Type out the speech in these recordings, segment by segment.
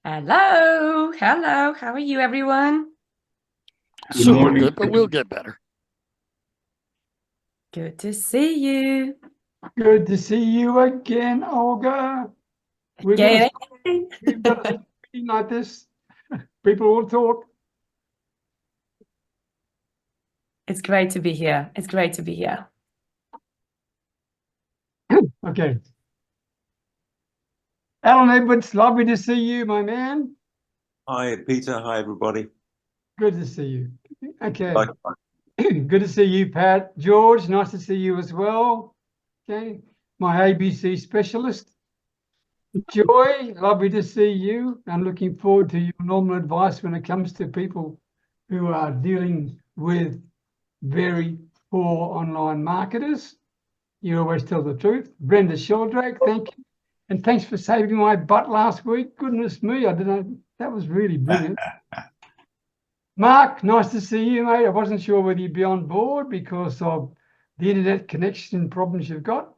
Hello, hello. How are you, everyone? Good So morning. good, but we'll get better. Good to see you. Good to see you again, Olga. We've Again. got a meeting like this. People will talk. It's great to be here. It's great to be here. Okay. Alan Edwards, lovely to see you, my man. Hi, Peter. Hi, everybody. Good to see you. Okay. Likewise. Good to see you, Pat. George, nice to see you as well. Okay. My ABC specialist. Joy, lovely to see you. I'm looking forward to your normal advice when it comes to people who are dealing with very poor online marketers. You always tell the truth. Brenda Sheldrake, thank you. And thanks for saving my butt last week. Goodness me, I don't know. That was really brilliant. Mark, nice to see you, mate. I wasn't sure whether you'd be on board because of the internet connection problems you've got.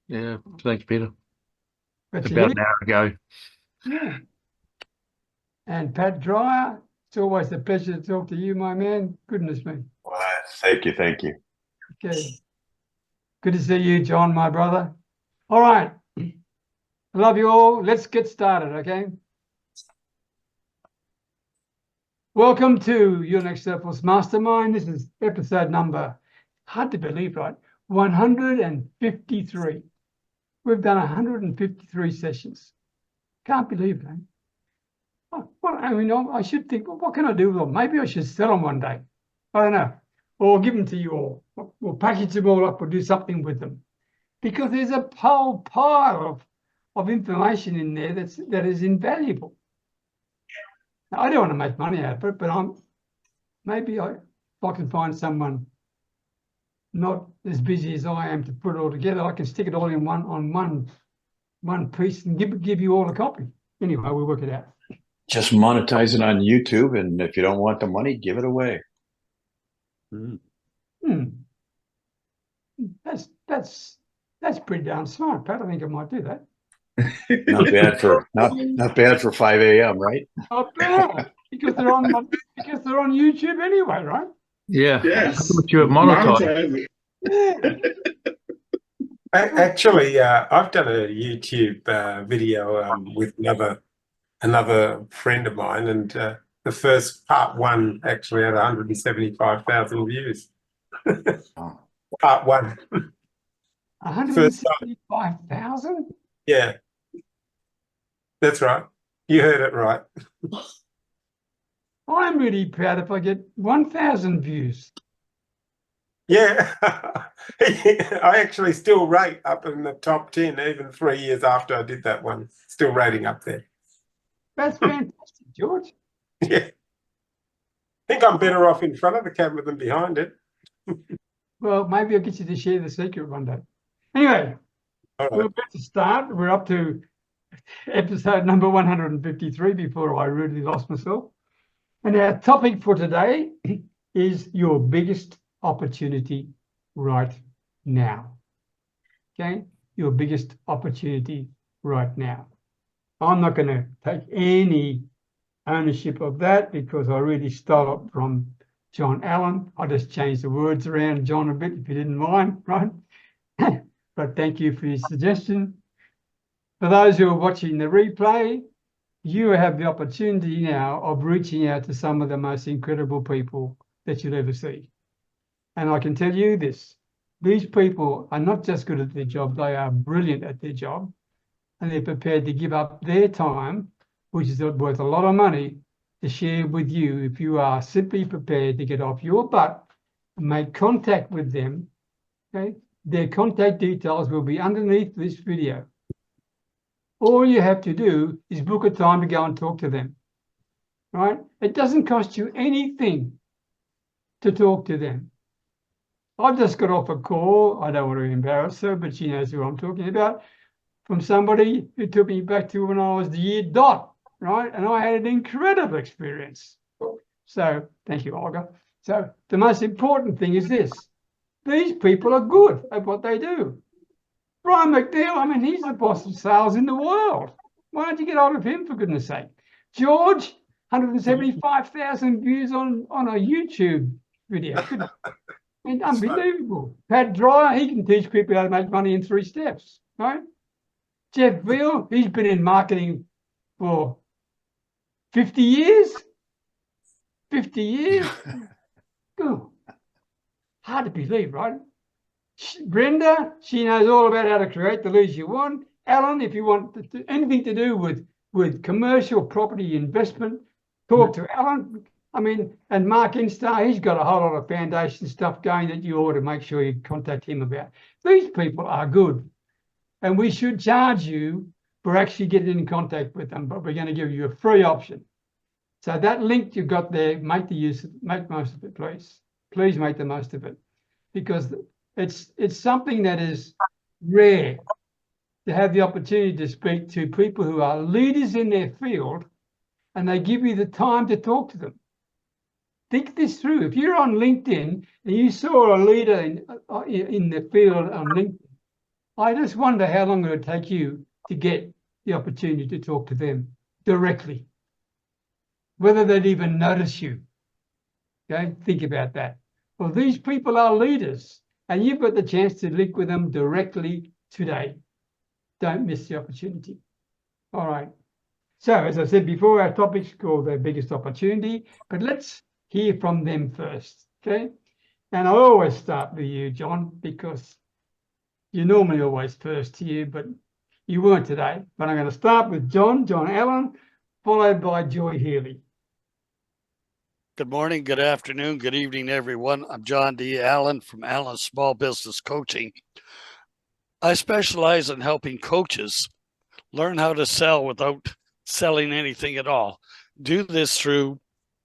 Yeah, thanks, Peter. But About an hour ago. Yeah. And Pat Dryer, it's always a pleasure to talk to you, my man. Goodness me. Well, thank you. Thank you. Okay. Good to see you, John, my brother. All right. I love you all. Let's get started, okay? Welcome to Your Next Surplus Mastermind. This is episode number, hard to believe, right? 153. We've done 153 sessions. Can't believe that. Well, I mean, I should think, well, what can I do with them? Maybe I should sell them one day. I don't know. Or give them to you all. We'll package them all up. We'll do something with them. Because there's a whole pile of information in there that is invaluable. Now, I don't want to make money out of it, but if I can find someone not as busy as I am to put it all together, I can stick it all in one piece and give you all a copy. Anyway, we'll work it out. Just monetize it on YouTube, and if you don't want the money, give it away. That's pretty darn smart, Pat. I think I might do that. Not bad for 5 a.m., right? Not bad because they're on YouTube anyway, right? Yeah. Yes. But you have monetized. Yeah. Actually, I've done a YouTube video with another friend of mine, and the first part one actually had 175,000 views. Oh. Part one. 175,000? Yeah. That's right. You heard it right. I'm really proud if I get 1,000 views. Yeah. I actually still rate up in the top 10, even 3 years after I did that one. Still rating up there. That's fantastic, George. Yeah. I think I'm better off in front of the camera than behind it. Well, maybe I'll get you to share the secret one day. Anyway, All right. we're about to start. We're up to episode number 153 before I really lost myself. And our topic for today is your biggest opportunity right now. Okay? Your biggest opportunity right now. I'm not going to take any ownership of that because I really stole it from John Allen. I just changed the words around, John, a bit, if you didn't mind, right? But thank you for your suggestion. For those who are watching the replay, you have the opportunity now of reaching out to some of the most incredible people that you'll ever see. And I can tell you this, these people are not just good at their job, they are brilliant at their job, and they're prepared to give up their time, which is worth a lot of money, to share with you if you are simply prepared to get off your butt and make contact with them. Okay? Their contact details will be underneath this video. All you have to do is book a time to go and talk to them, right? It doesn't cost you anything to talk to them. I've just got off a call. I don't want to embarrass her, but she knows who I'm talking about, from somebody who took me back to when I was the year dot, right? And I had an incredible experience. So thank you, Olga. So the most important thing is this. These people are good at what they do. Brian McNeil, I mean, he's the boss of sales in the world. Why don't you get hold of him, for goodness sake? George, 175,000 views on a YouTube video. Unbelievable. Pat Dryer, he can teach people how to make money in 3 steps, right? Jeff Veal, he's been in marketing for 50 years. 50 years. Oh, hard to believe, right? Brenda, she knows all about how to create the leads you want. Alan, if you want anything to do with commercial property investment, talk to Alan. I mean, and Mark Instar, he's got a whole lot of foundation stuff going that you ought to make sure you contact him about. These people are good, and we should charge you for actually getting in contact with them, but we're going to give you a free option. So that link you've got there, make most of it, please. Please make the most of it, because it's something that is rare to have the opportunity to speak to people who are leaders in their field, and they give you the time to talk to them. Think this through. If you're on LinkedIn and you saw a leader in the field on LinkedIn, I just wonder how long it would take you to get the opportunity to talk to them directly, whether they'd even notice you. Okay, think about that. Well, these people are leaders, and you've got the chance to link with them directly today. Don't miss the opportunity. All right. So, as I said before, our topic's called their biggest opportunity, but let's hear from them first, okay? And I always start with you, John, because you're normally always first here, but you weren't today. But I'm going to start with John Allen, followed by Joy Healy. Good morning, good afternoon, good evening, everyone. I'm John D. Allen from Allen Small Business Coaching. I specialize in helping coaches learn how to sell without selling anything at all. Do this through a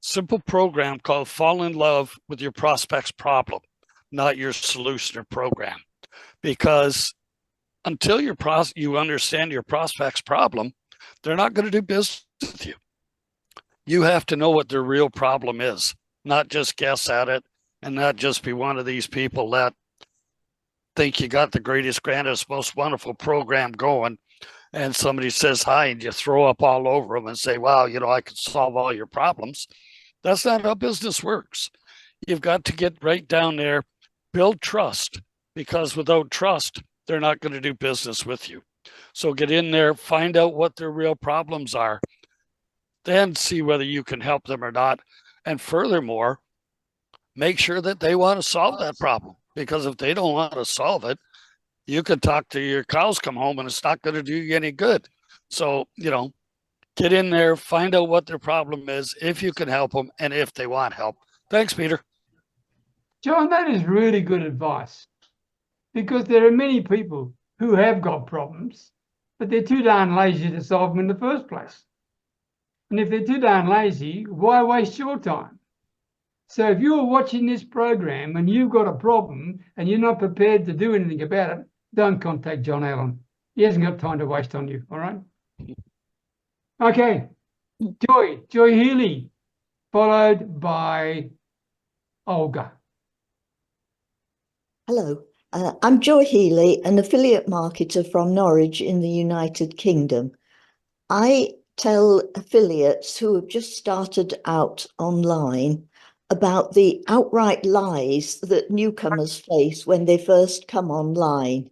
simple program called Fall in Love with Your Prospect's Problem, not your solution or program. Because until you understand your prospect's problem, they're not going to do business with you. You have to know what their real problem is, not just guess at it, and not just be one of these people that think you got the greatest, grandest, most wonderful program going, and somebody says hi and you throw up all over them and say, wow, I can solve all your problems. That's not how business works. You've got to get right down there, build trust, because without trust, they're not going to do business with you. So get in there, find out what their real problems are, then see whether you can help them or not. And furthermore, make sure that they want to solve that problem, because if they don't want to solve it, you can talk to your cows come home and it's not going to do you any good. So, get in there, find out what their problem is, if you can help them, and if they want help. Thanks, Peter. John, that is really good advice, because there are many people who have got problems, but they're too darn lazy to solve them in the first place. And if they're too darn lazy, why waste your time? So if you're watching this program and you've got a problem and you're not prepared to do anything about it, don't contact John Allen. He hasn't got time to waste on you, all right? Okay, Joy Healy, followed by Olga. Hello, I'm Joy Healy, an affiliate marketer from Norwich in the United Kingdom. I tell affiliates who have just started out online about the outright lies that newcomers face when they first come online.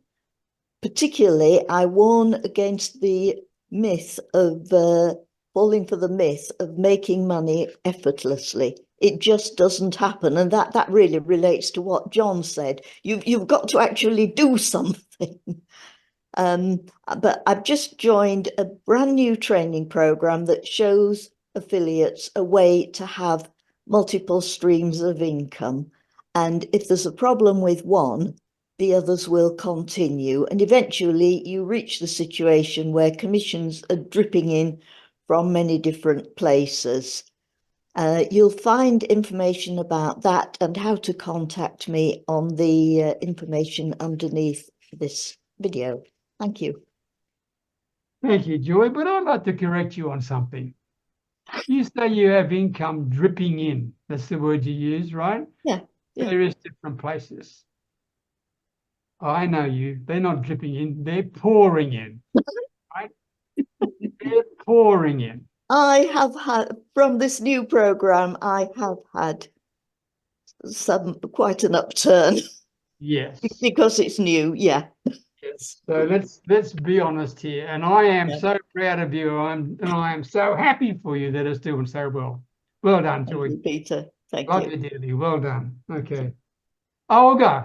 Particularly, I warn against the myth of falling for the myth of making money effortless. It just doesn't happen. And that really relates to what John said. You've got to actually do something. But I've just joined a brand new training program that shows affiliates a way to have multiple streams of income. And if there's a problem with one, the others will continue. And eventually you reach the situation where commissions are dripping in from many different places. You'll find information about that and how to contact me on the information underneath this video. Thank you. Thank you, Joy. But I'd like to correct you on something. You say you have income dripping in. That's the word you use, right? Yeah. Various different places. I know you. They're not dripping in. They're pouring in, right? They're pouring in. I have had, from this new program, I have had quite an upturn Yes. because it's new. Yeah. Yes. So let's be honest here. And I am Yeah. so proud of you. And I am so happy for you that it's doing so well. Well done, Thank Joy. you, Peter. Thank Love you. you dearly. Well done. Okay. Olga.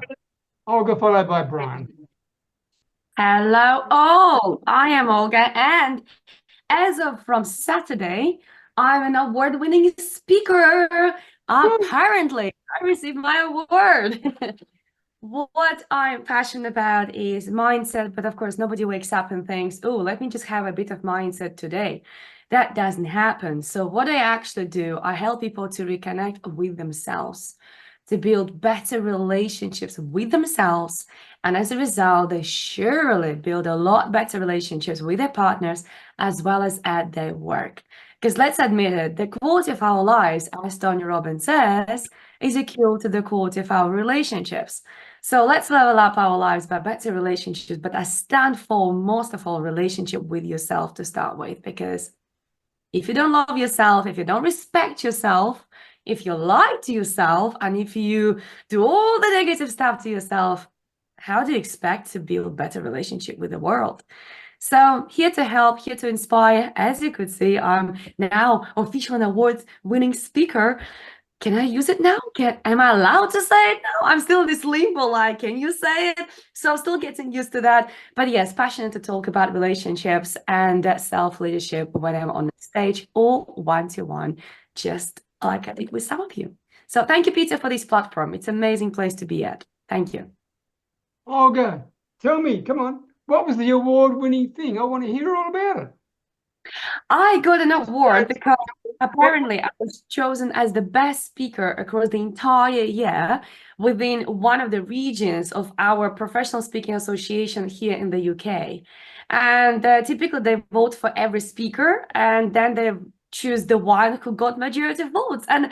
Olga followed by Brian. Hello all. I am Olga, and as of from Saturday, I'm an award-winning speaker. Apparently, I received my award. What I'm passionate about is mindset, but of course, nobody wakes up and thinks, oh, let me just have a bit of mindset today. That doesn't happen. So what I actually do, I help people to reconnect with themselves, to build better relationships with themselves. And as a result, they surely build a lot better relationships with their partners as well as at their work. Because let's admit it, the quality of our lives, as Tony Robbins says, is equal to the quality of our relationships. So let's level up our lives by better relationships, but I stand for most of all relationship with yourself to start with, because if you don't love yourself, if you don't respect yourself, if you lie to yourself, and if you do all the negative stuff to yourself, how do you expect to build better relationship with the world? So here to help, here to inspire. As you could see, I'm now officially an award-winning speaker. Can I use it now? Am I allowed to say it now? I'm still in this limbo, like, can you say it? So still getting used to that. But yes, passionate to talk about relationships and self-leadership when I'm on the stage or one-to-one, just like I did with some of you. So thank you, Peter, for this platform. It's an amazing place to be at. Thank you. Olga, tell me, come on, what was the award-winning thing? I want to hear all about it. I got an award because apparently I was chosen as the best speaker across the entire year within one of the regions of our professional speaking association here in the UK. And typically they vote for every speaker, and then they choose the one who got majority of votes. And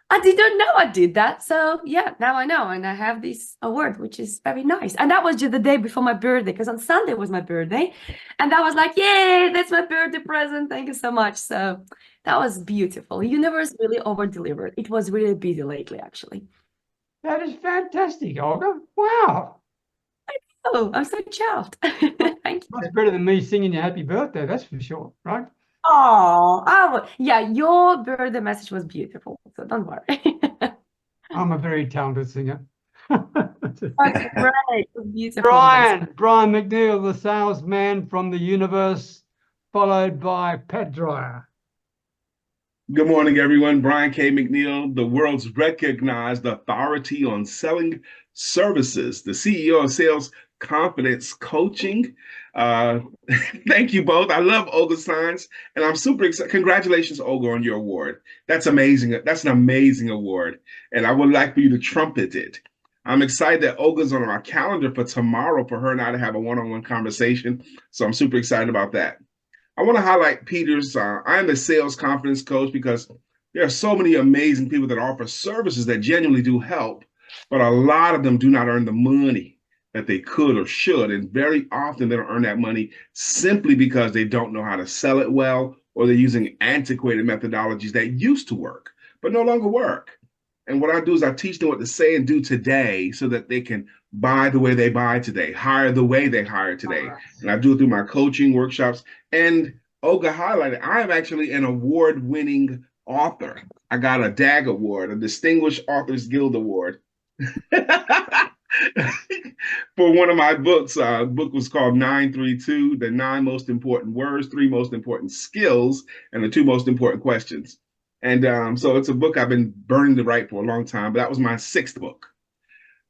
I didn't know I did that. So yeah, now I know, and I have this award, which is very nice. And that was just the day before my birthday, because on Sunday was my birthday. And that was like, yay, that's my birthday present. Thank you so much. So that was beautiful. Universe really over-delivered. It was really busy lately, actually. That is fantastic, Olga. Wow. Oh, I'm so chuffed. Thank you. Much better than me singing you happy birthday, that's for sure, right? Oh, yeah, your birthday message was beautiful. So don't worry. I'm a very talented singer. That's great. Beautiful. Brian McNeil, the salesman from the universe, followed by Pat Dryer. Good morning, everyone. Brian K. McNeil, the world's recognized authority on selling services, the CEO of Sales Confidence Coaching. Thank you both. I love Olga's signs, and I'm super excited. Congratulations, Olga, on your award. That's amazing. That's an amazing award, and I would like for you to trumpet it. I'm excited that Olga's on our calendar for tomorrow for her and I to have a one-on-one conversation, so I'm super excited about that. I want to highlight Peter's, I'm a sales confidence coach because there are so many amazing people that offer services that genuinely do help, but a lot of them do not earn the money that they could or should. And very often they don't earn that money simply because they don't know how to sell it well, or they're using antiquated methodologies that used to work, but no longer work. And what I do is I teach them what to say and do today so that they can buy the way they buy today, hire the way they hire today. And I do it through my coaching workshops. And Olga highlighted, I am actually an award-winning author. I got a DAG award, a Distinguished Authors Guild Award. For one of my books. The book was called 932, The 9 Most Important Words, 3 Most Important Skills, and the 2 Most Important Questions. And so it's a book I've been burning to write for a long time, but that was my 6th book.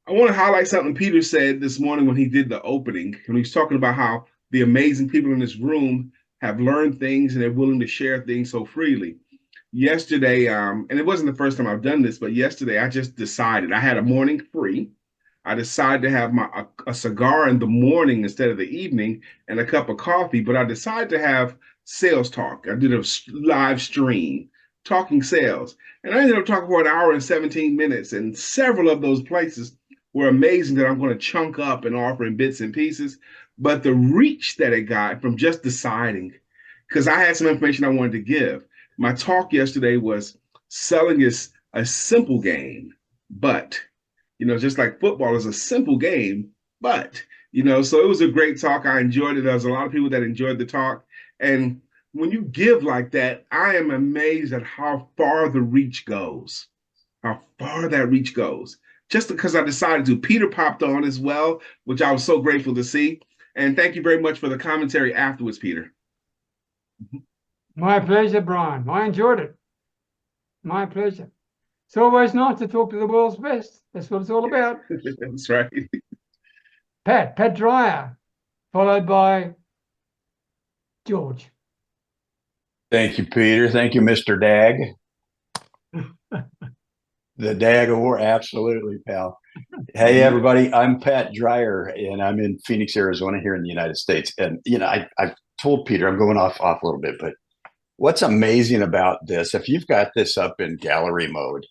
I want to highlight something Peter said this morning when he did the opening, and he was talking about how the amazing people in this room have learned things and they're willing to share things so freely. Yesterday, and it wasn't the first time I've done this, but yesterday I just decided I had a morning free. I decided to have a cigar in the morning instead of the evening and a cup of coffee, but I decided to have sales talk. I did a live stream talking sales, and I ended up talking for 1 hour and 17 minutes, and several of those places were amazing that I'm going to chunk up and offer in bits and pieces. But the reach that it got from just deciding, because I had some information I wanted to give. My talk yesterday was selling is a simple game, but just like football is a simple game, but so it was a great talk. I enjoyed it. There was a lot of people that enjoyed the talk. And when you give like that, I am amazed at how far the reach goes, how far that reach goes. Just because I decided to. Peter popped on as well, which I was so grateful to see. And thank you very much for the commentary afterwards, Peter. My pleasure, Brian. I enjoyed it. My pleasure. It's always nice to talk to the world's best. That's what it's all about. That's right. Pat Dreyer, followed by George. Thank you, Peter. Thank you, Mr. Dag. The Dag of War, absolutely, pal. Hey, everybody, I'm Pat Dreyer, and I'm in Phoenix, Arizona, here in the United States. And, I've told Peter, I'm going off a little bit, but what's amazing about this, if you've got this up in gallery mode,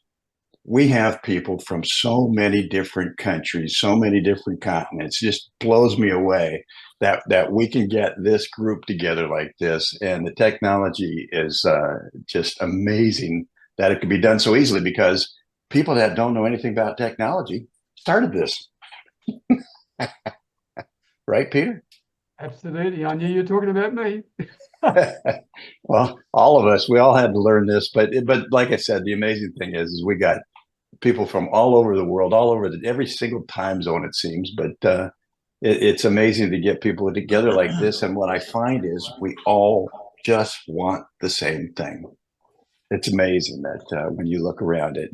we have people from so many different countries, so many different continents. Just blows me away that we can get this group together like this. And the technology is just amazing that it can be done so easily, because people that don't know anything about technology started this. Right, Peter? Absolutely. I knew you were talking about me. Well, all of us, we all had to learn this, but like I said, the amazing thing is we got people from all over the world, all over every single time zone, it seems. But it's amazing to get people together like this. And what I find is we all just want the same thing. It's amazing that when you look around it,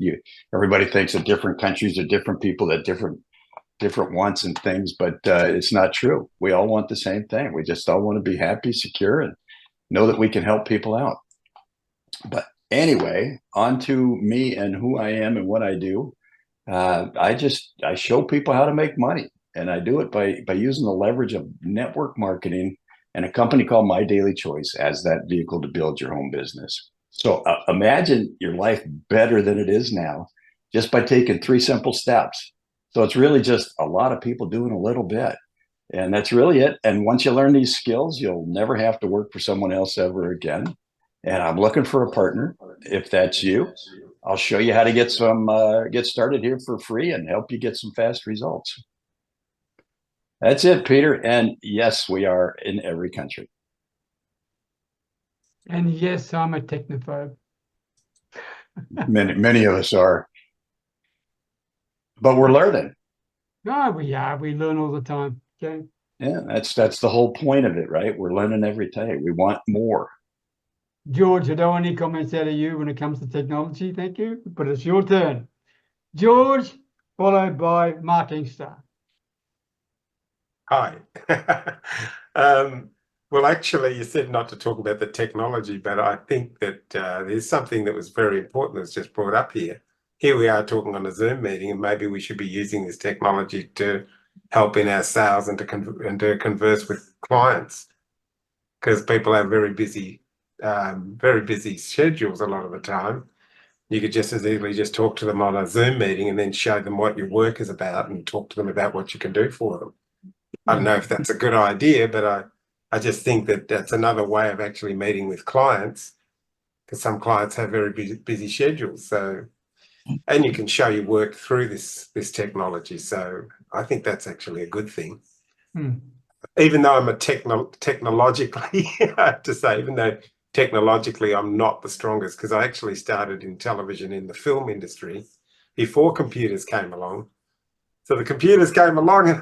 everybody thinks that different countries are different people, that different wants and things, but it's not true. We all want the same thing. We just all want to be happy, secure, and know that we can help people out. But anyway, on to me and who I am and what I do. I show people how to make money, and I do it by using the leverage of network marketing and a company called My Daily Choice as that vehicle to build your home business. So imagine your life better than it is now just by taking 3 simple steps. So it's really just a lot of people doing a little bit. And that's really it. And once you learn these skills, you'll never have to work for someone else ever again. And I'm looking for a partner. If that's you, I'll show you how to get started here for free and help you get some fast results. That's it, Peter. And yes, we are in every country. And yes, I'm a technophobe. Many of us are. But we're learning. No, we are. We learn all the time. Okay. Yeah, that's the whole point of it, right? We're learning every day. We want more. George, I don't want any comments out of you when it comes to technology. Thank you. But it's your turn. George, followed by Marketing Star. Hi. Well, actually, you said not to talk about the technology, but I think that there's something that was very important that's just brought up here. Here we are talking on a Zoom meeting, and maybe we should be using this technology to help in our sales and to converse with clients, because people have very busy schedules a lot of the time. You could just as easily just talk to them on a Zoom meeting and then show them what your work is about and talk to them about what you can do for them. I don't know if that's a good idea, but I just think that that's another way of actually meeting with clients, because some clients have very busy schedules. So, and you can show your work through this technology. So I think that's actually a good thing. Even though I'm technologically, I have to say, even though technologically I'm not the strongest, because I actually started in television in the film industry before computers came along. So the computers came along and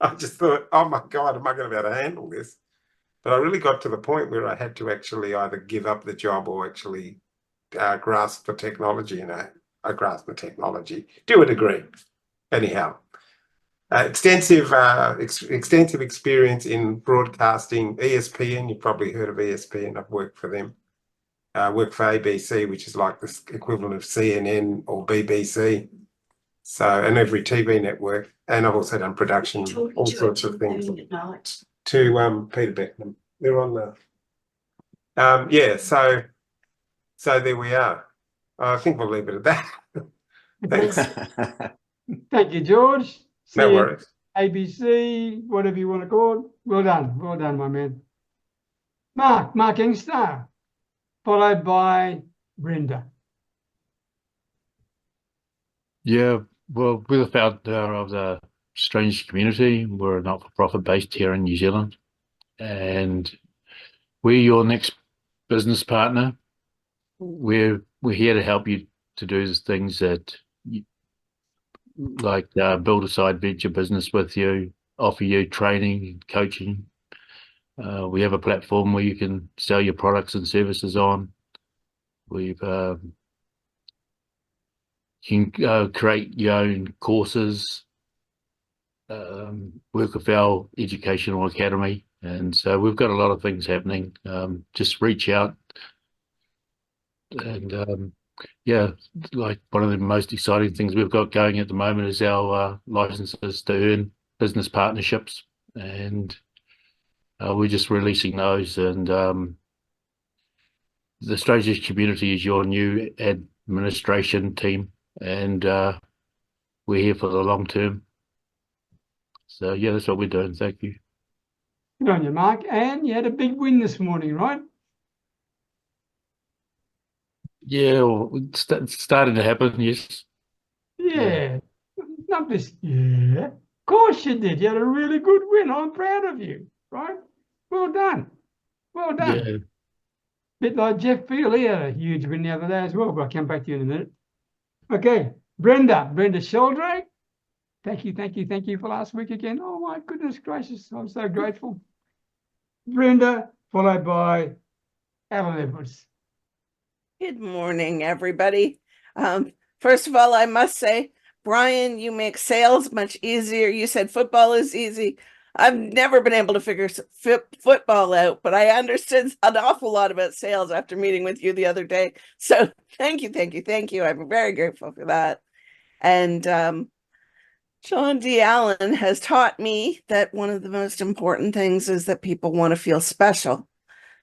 I just thought, oh my God, am I going to be able to handle this? But I really got to the point where I had to actually either give up the job or actually grasp the technology, and I grasped the technology to a degree. Anyhow, extensive experience in broadcasting. ESPN, you've probably heard of ESPN. I've worked for them. Worked for ABC, which is like the equivalent of CNN or BBC. So, and every TV network. And I've also done production, all sorts of things. To Peter Beckenham. They're on the yeah, so there we are. I think we'll leave it at that. Thanks. Thank you, George. No worries. ABC, whatever you want to call it. Well done, my man. Mark Ingstar, followed by Brenda. Yeah, well, we're the founder of the Strange Community. We're a not-for-profit based here in New Zealand, and we're your next business partner. We're here to help you to do the things that you, like build a side venture business with you, offer you training and coaching. We have a platform where you can sell your products and services on. We've you can create your own courses, work with our educational academy, and so we've got a lot of things happening. Just reach out, and yeah, like one of the most exciting things we've got going at the moment is our licenses to earn business partnerships, and we're just releasing those. And the Strangers Community is your new administration team, and we're here for the long term. So yeah, that's what we're doing. Thank you. Good on you, Mark. And you had a big win this morning, right? Yeah, well, it's starting to happen. Yes. Yeah. Not this. Yeah. Of course you did. You had a really good win. I'm proud of you, right? Well done. Well done. Yeah. Bit like Jeff Field, he had a huge win the other day as well, but I'll come back to you in a minute. Okay, Brenda Sheldrake. Thank you for last week again. Oh my goodness gracious, I'm so grateful. Brenda, followed by Alan Edwards. Good morning, everybody. First of all, I must say, Brian, you make sales much easier. You said football is easy. I've never been able to figure football out, but I understood an awful lot about sales after meeting with you the other day. So thank you. I'm very grateful for that. And John D. Allen has taught me that one of the most important things is that people want to feel special.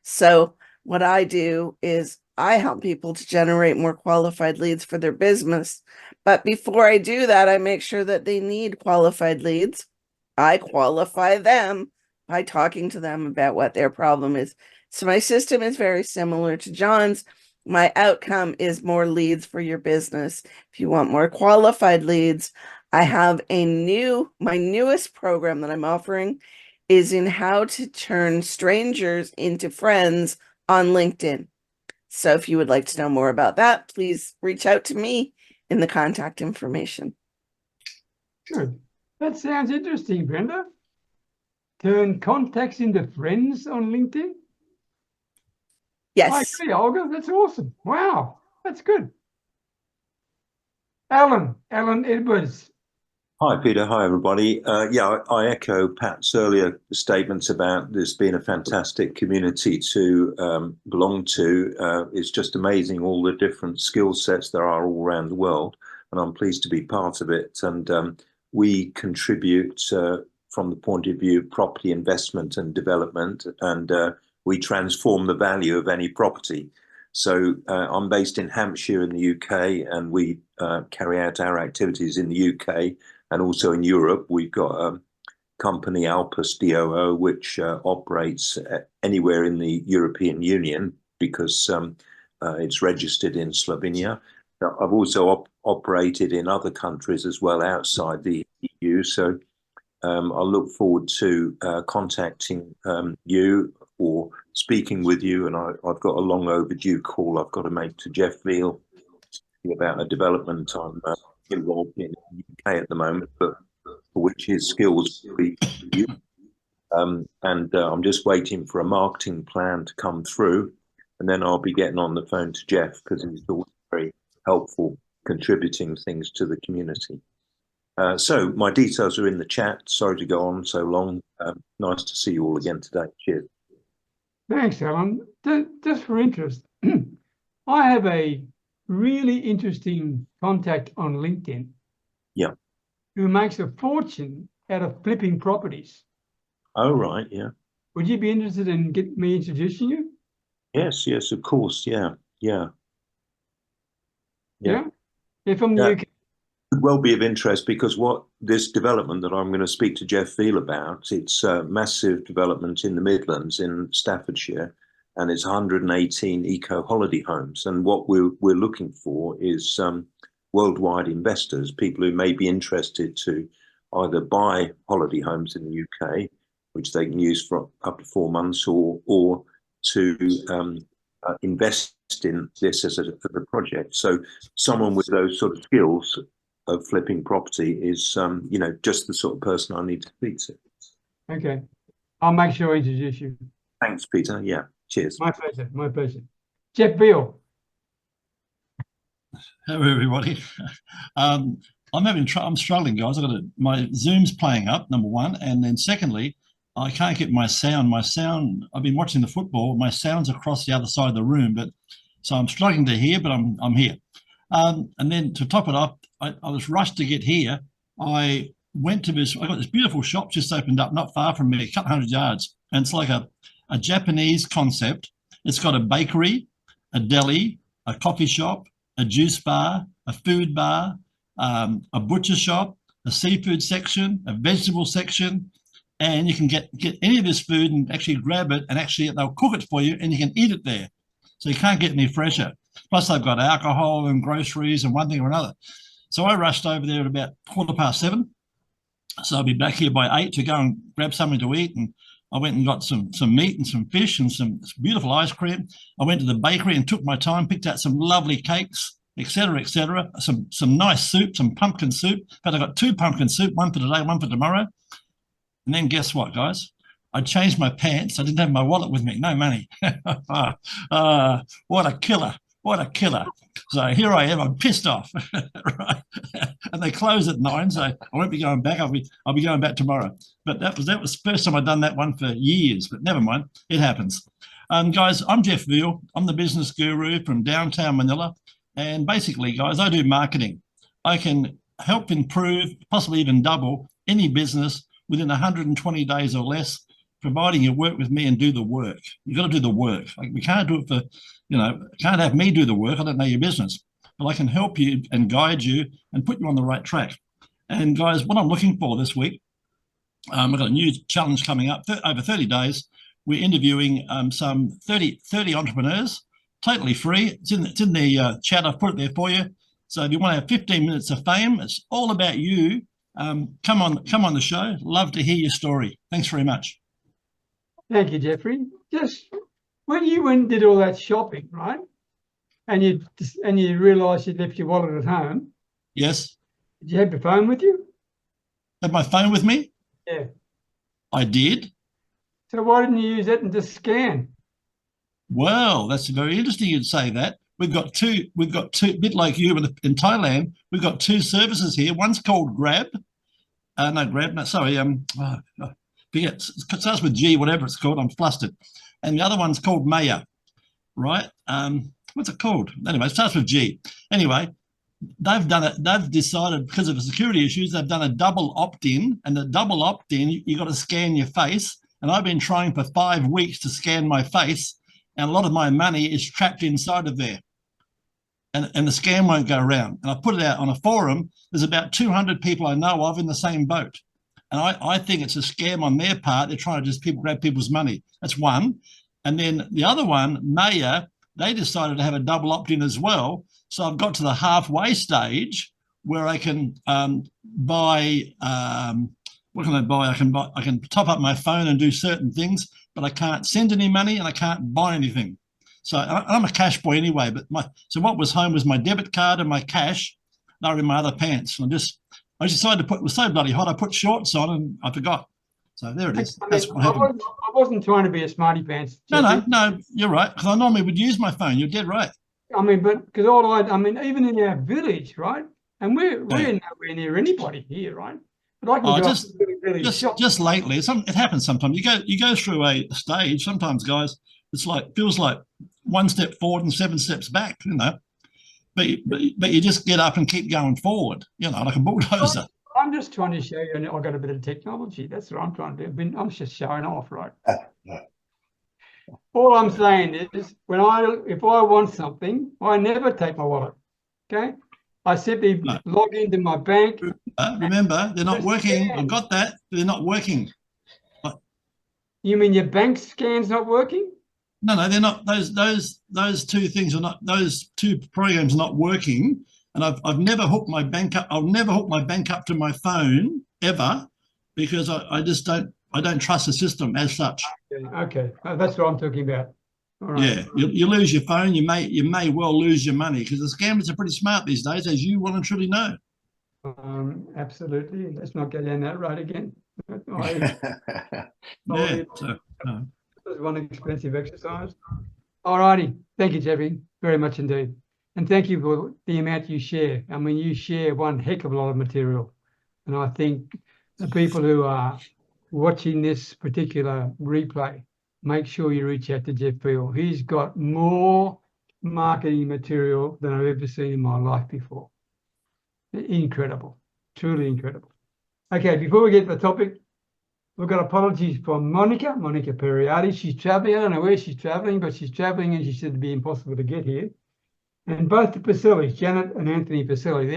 So what I do is I help people to generate more qualified leads for their business. But before I do that, I make sure that they need qualified leads. I qualify them by talking to them about what their problem is. So my system is very similar to John's. My outcome is more leads for your business. If you want more qualified leads, I have my newest program that I'm offering is in how to turn strangers into friends on LinkedIn. So if you would like to know more about that, please reach out to me in the contact information. Good. That sounds interesting, Brenda. Turn contacts into friends on LinkedIn? Yes. I agree, Olga. That's awesome. Wow, that's good. Alan Edwards. Hi, Peter. Hi, everybody. Yeah, I echo Pat's earlier statements about this being a fantastic community to belong to. It's just amazing all the different skill sets there are all around the world, and I'm pleased to be part of it. And we contribute from the point of view of property investment and development, and we transform the value of any property. So I'm based in Hampshire in the UK, and we carry out our activities in the UK. And also in Europe, we've got a company, Alpus DOO, which operates anywhere in the European Union because it's registered in Slovenia. I've also operated in other countries as well outside the EU. So I look forward to contacting you or speaking with you. And I've got a long overdue call I've got to make to Jeff Veal about a development I'm involved in the UK at the moment, but for which his skills will be used. And I'm just waiting for a marketing plan to come through, and then I'll be getting on the phone to Jeff because he's always very helpful contributing things to the community. So my details are in the chat. Sorry to go on so long. Nice to see you all again today. Cheers. Thanks, Alan. Just for interest, I have a really interesting contact on LinkedIn. Yeah. Who makes a fortune out of flipping properties. Oh, right. Yeah. Would you be interested in me introducing you? Yes, of course. Yeah. They're from the UK. could well be of interest, because what this development that I'm going to speak to Jeff Veal about, it's a massive development in the Midlands in Staffordshire, and it's 118 eco holiday homes. And what we're looking for is worldwide investors, people who may be interested to either buy holiday homes in the UK, which they can use for up to 4 months, or to invest in this as a project. So someone with those sort of skills of flipping property is, you know, just the sort of person I need to speak to. Okay. I'll make sure I introduce you. Thanks, Peter. Yeah, cheers. My pleasure. My pleasure. Jeff Veal. Hello, everybody. I'm struggling, guys. My Zoom's playing up, number one, and then secondly, I can't get my sound. I've been watching the football. My sound's across the other side of the room, but so I'm struggling to hear, but I'm here. And then to top it up, I was rushed to get here. I got this beautiful shop just opened up not far from me, a couple 100 yards, and it's like a Japanese concept. It's got a bakery, a deli, a coffee shop, a juice bar, a food bar, a butcher shop, a seafood section, a vegetable section, and you can get any of this food and actually grab it, and actually they'll cook it for you and you can eat it there. So you can't get any fresher. Plus they've got alcohol and groceries and one thing or another. So I rushed over there at about 7:15. So I'll be back here by 8 to go and grab something to eat. And I went and got some meat and some fish and some beautiful ice cream. I went to the bakery and took my time, picked out some lovely cakes, etc., etc. Some nice soup, some pumpkin soup. But I got 2 pumpkin soup, one for today, one for tomorrow. And then guess what, guys? I changed my pants. I didn't have my wallet with me, no money. What a killer. What a killer. So here I am, I'm pissed off. Right? And they close at 9, so I won't be going back. I'll be going back tomorrow. But that was the first time I'd done that one for years, but never mind, it happens. Guys, I'm Jeff Veal. I'm the business guru from downtown Manila. And basically, guys, I do marketing. I can help improve, possibly even double any business within 120 days or less, providing you work with me and do the work. You've got to do the work. Like, we can't do it for, can't have me do the work. I don't know your business, but I can help you and guide you and put you on the right track. And guys, what I'm looking for this week, I've got a new challenge coming up. Over 30 days, we're interviewing some 30 entrepreneurs, totally free. It's in the chat. I've put it there for you. So if you want to have 15 minutes of fame, it's all about you. Come on the show. Love to hear your story. Thanks very much. Thank you, Jeffrey. Just when you went and did all that shopping, right? And you realised you left your wallet at home. Yes. Did you have your phone with you? Have my phone with me? Yeah. I did. So why didn't you use that and just scan? Well, that's very interesting you'd say that. We've got two, a bit like you in Thailand, we've got 2 services here. One's called Grab. Forget, it starts with G, whatever it's called, I'm flustered. And the other one's called Maya, right? What's it called? Anyway, it starts with G. Anyway, they've decided, because of the security issues, they've done a double opt-in, and the double opt-in, you got to scan your face. And I've been trying for 5 weeks to scan my face, and a lot of my money is trapped inside of there. And the scan won't go around. And I put it out on a forum. There's about 200 people I know of in the same boat. And I think it's a scam on their part. They're trying to just grab people's money. That's one. And then the other one, Maya, they decided to have a double opt-in as well. So I've got to the halfway stage where I can buy, what can I buy? I can top up my phone and do certain things, but I can't send any money and I can't buy anything. So I'm a cash boy anyway, but so what was home was my debit card and my cash. They were in my other pants. And I decided to it was so bloody hot, I put shorts on and I forgot. So there it is. That's what happened. I wasn't trying to be a smarty pants. No, you're right. Because I normally would use my phone. You're dead right. I mean, but because even in our village, right? And we're nowhere near anybody here, right? But I can just lately, it happens sometimes. You go through a stage. Sometimes, guys, feels like 1 step forward and 7 steps back. But you just get up and keep going forward. Like a bulldozer. I'm just trying to show you I've got a bit of technology. That's what I'm trying to do. I'm just showing off, right? All I'm saying is if I want something, I never take my wallet. Okay? I simply No. log into my bank. Remember, they're not Just working. scan. I've got that. They're not working. You mean your bank scan's not working? No, they're not. Those two things are not. Those two programs are not working. And I've never hooked my bank up. I'll never hook my bank up to my phone ever, because I just don't. I don't trust the system as such. Okay. That's what I'm talking about. All right. Yeah, you lose your phone. You may well lose your money, because the scammers are pretty smart these days, as you well and truly know. Absolutely. Let's not go down that road again. Yeah. So, It was one expensive exercise. All righty. Thank you, Jeffrey, very much indeed. And thank you for the amount you share. I mean, you share one heck of a lot of material. And I think the people who are watching this particular replay, make sure you reach out to Jeff Field. He's got more marketing material than I've ever seen in my life before. Incredible, truly incredible. Okay, before we get to the topic, we've got apologies from Monica Perriati. She's traveling. I don't know where she's traveling, but she's traveling, and she said it'd be impossible to get here. And both the Pacellis, Janet and Anthony Pacelli,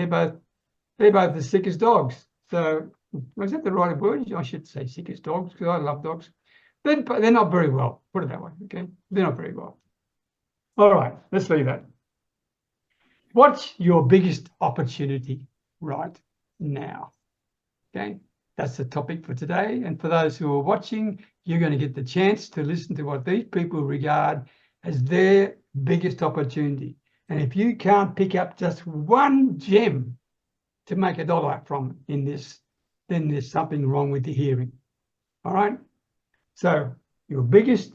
they're both the sick as dogs. So was that the right word? I should say sick as dogs, because I love dogs. They're not very well, put it that way, okay? They're not very well. All right, let's leave that. What's your biggest opportunity right now? Okay, that's the topic for today. And for those who are watching, you're going to get the chance to listen to what these people regard as their biggest opportunity. And if you can't pick up just one gem to make $1 from in this, then there's something wrong with the hearing. All right? So your biggest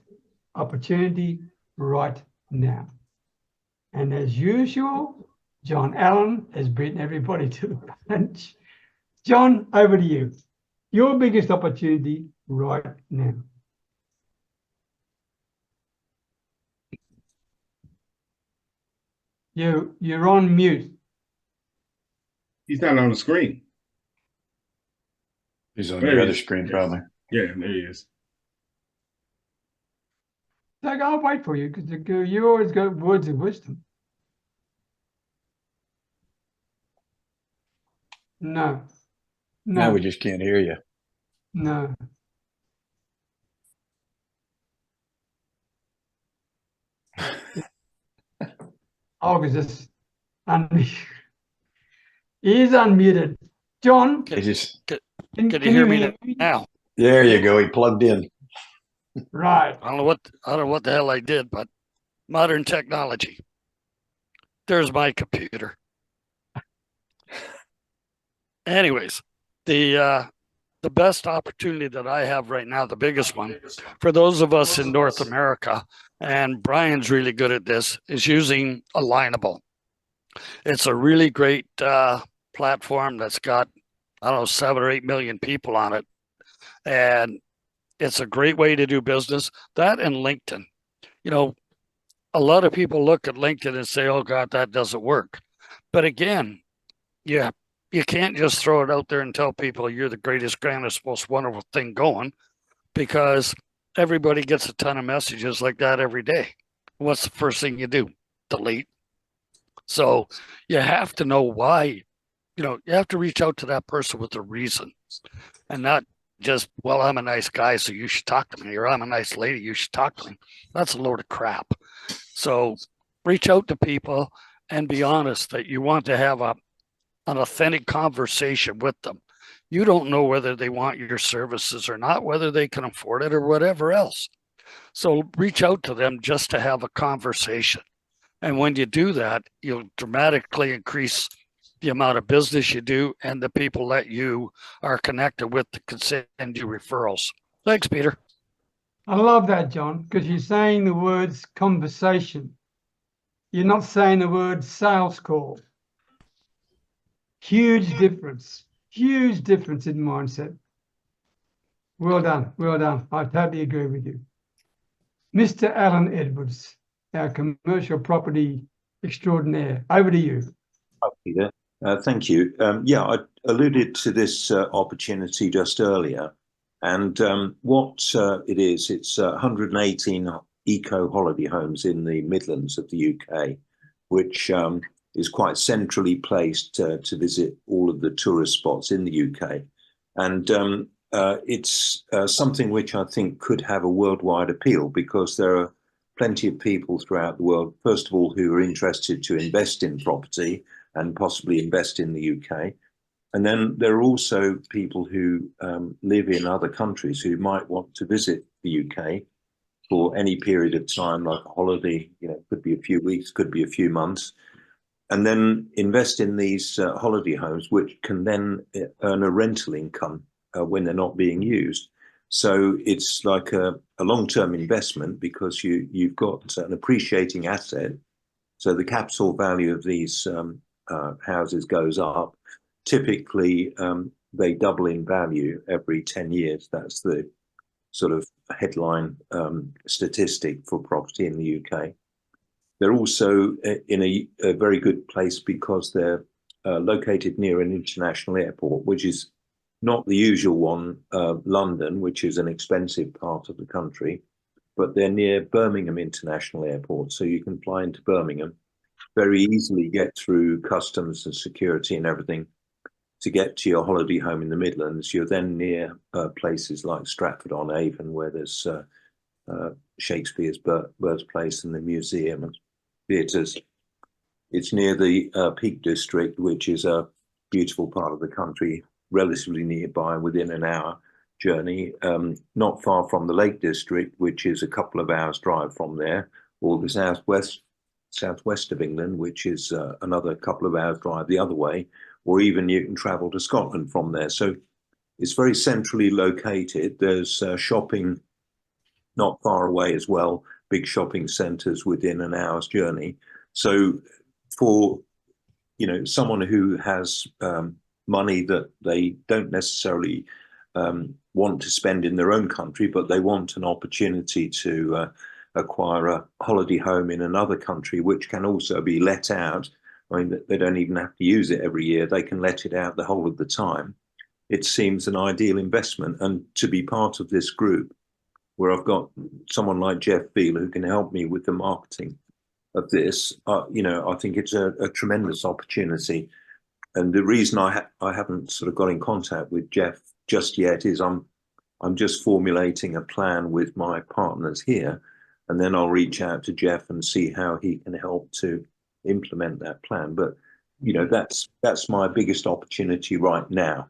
opportunity right now. And as usual, John Allen has beaten everybody to the punch. John, over to you. Your biggest opportunity right now. You're on mute. He's not on the screen. He's on There your he other is. screen, Yes. probably. Yeah, there he is. Doug, I'll wait for you, because you always got words of wisdom. No. Now No. we just can't hear you. No. Olga's just unmuted. He is unmuted. John, He just, can Can you hear me now? there you go. He plugged in. Right. I don't know what the hell I did, but modern technology. There's my computer. Anyways, the best opportunity that I have right now, the biggest one, for those of us in North America, and Brian's really good at this, is using Alignable. It's a really great platform that's got, I don't know, 7 or 8 million people on it. And it's a great way to do business. That and LinkedIn. You know, a lot of people look at LinkedIn and say, oh God, that doesn't work. But again, you can't just throw it out there and tell people you're the greatest, grandest, most wonderful thing going, because everybody gets a ton of messages like that every day. What's the first thing you do? Delete. So you have to know why. You know, you have to reach out to that person with a reason, and not just, well, I'm a nice guy, so you should talk to me, or I'm a nice lady, you should talk to me. That's a load of crap. So reach out to people and be honest that you want to have an authentic conversation with them. You don't know whether they want your services or not, whether they can afford it or whatever else. So reach out to them just to have a conversation. And when you do that, you'll dramatically increase the amount of business you do and the people that you are connected with that can send you referrals. Thanks, Peter. I love that, John, because you're saying the words conversation. You're not saying the word sales call. Huge difference in mindset. Well done, well done. I totally agree with you. Mr. Alan Edwards, our commercial property extraordinaire, over to you. Peter. Thank you. Yeah, I alluded to this opportunity just earlier, and what it is, it's 118 eco holiday homes in the Midlands of the UK, which is quite centrally placed to visit all of the tourist spots in the UK. And it's something which I think could have a worldwide appeal, because there are plenty of people throughout the world, first of all, who are interested to invest in property and possibly invest in the UK. And then there are also people who live in other countries who might want to visit the UK for any period of time, like a holiday, could be a few weeks, could be a few months, and then invest in these holiday homes, which can then earn a rental income when they're not being used. So it's like a long-term investment, because you've got an appreciating asset. So the capital value of these houses goes up. Typically, they double in value every 10 years. That's the sort of headline statistic for property in the UK. They're also in a very good place because they're located near an international airport, which is not the usual one, London, which is an expensive part of the country, but they're near Birmingham International Airport. So you can fly into Birmingham, very easily get through customs and security and everything to get to your holiday home in the Midlands. You're then near places like Stratford-on-Avon, where there's Shakespeare's birthplace and the museum and theatres. It's near the Peak District, which is a beautiful part of the country, relatively nearby, within an hour journey, not far from the Lake District, which is a couple of hours drive from there, or the southwest of England, which is another couple of hours drive the other way, or even you can travel to Scotland from there. So it's very centrally located. There's shopping not far away as well, big shopping centres within an hour's journey. So for someone who has money that they don't necessarily want to spend in their own country, but they want an opportunity to acquire a holiday home in another country, which can also be let out. I mean, they don't even have to use it every year. They can let it out the whole of the time. It seems an ideal investment. And to be part of this group, where I've got someone like Jeff Beal who can help me with the marketing of this, I think it's a tremendous opportunity. And the reason I haven't sort of got in contact with Jeff just yet is I'm just formulating a plan with my partners here, and then I'll reach out to Jeff and see how he can help to implement that plan. But that's my biggest opportunity right now.